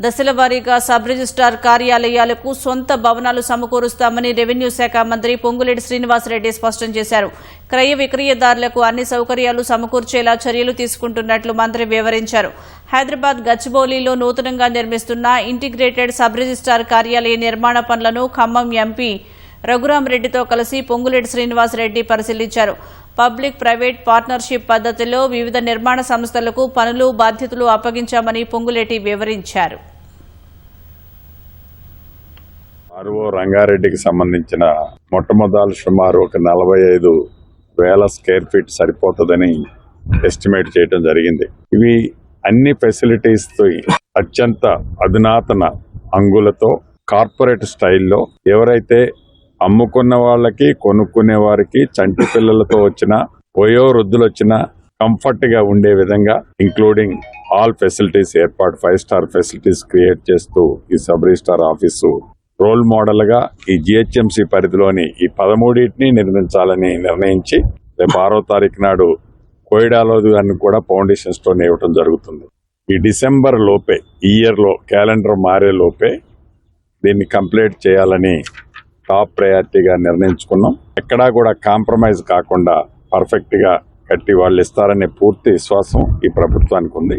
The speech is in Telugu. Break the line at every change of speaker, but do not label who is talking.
దశల వారీగా సబ్ రిజిస్ట్రార్ కార్యాలయాలకు సొంత భవనాలు సమకూరుస్తామని రెవెన్యూ శాఖ మంత్రి పొంగులేటి శ్రీనివాసరెడ్డి స్పష్టం చేశారు. క్రయ విక్రయదారులకు అన్ని సౌకర్యాలు సమకూర్చేలా చర్యలు తీసుకుంటున్నట్లు మంత్రి వివరించారు. హైదరాబాద్ గచ్చిబౌలిలో నూతనంగా నిర్మిస్తున్న ఇంటిగ్రేటెడ్ సబ్ రిజిస్ట్రార్ కార్యాలయ నిర్మాణ పనులను ఖమ్మం ఎంపీ రఘురామరెడ్డితో కలిసి పొంగులేటి శ్రీనివాసరెడ్డి పరిశీలించారు. పబ్లిక్ ప్రైవేట్ పార్ట్నర్షిప్ పద్ధతిలో వివిధ నిర్మాణ సంస్థలకు పనులు బాధ్యతలు అప్పగించామని పొంగులేటి వివరించారు.
ఆర్ఓ రంగారెడ్డికి సంబంధించిన మొట్టమొదలు సుమారు 45,000 స్క్వేర్ ఫీట్ సరిపోతుందని ఎస్టిమేట్ చేయడం జరిగింది. ఇవి అన్ని ఫెసిలిటీస్ అత్యంత అధునాతన అంగులతో కార్పొరేట్ స్టైల్లో ఎవరైతే అమ్ముకున్న వాళ్ళకి కొనుక్కునే వారికి చంటి పిల్లలతో వచ్చిన వయోవృద్ధులు వచ్చిన కంఫర్ట్ గా ఉండే విధంగా ఇంక్లూడింగ్ ఆల్ ఫెసిలిటీస్ ఏర్పాటు 5 స్టార్ ఫెసిలిటీస్ క్రియేట్ చేస్తూ ఈ sub registrar office role model గా ఈ జిహెచ్ఎంసీ పరిధిలోని ఈ 13ని నిర్మించాలని నిర్ణయించి రేపు 6వ తారీఖు నాడు కోయిడాలో గారిని కూడా ఫౌండేషన్ స్టోన్ ఇవ్వడం జరుగుతుంది. ఈ డిసెంబర్ లోపే ఈ ఇయర్ లో క్యాలెండర్ మారే లోపే దీన్ని కంప్లీట్ చేయాలని టాప్ ప్రయారిటీగా నిర్ణయించుకున్నాం. ఎక్కడా కూడా కాంప్రమైజ్ కాకుండా పర్ఫెక్ట్ గా కట్టి వాళ్ళు ఇస్తారనే పూర్తి విశ్వాసం ఈ ప్రభుత్వానికి ఉంది.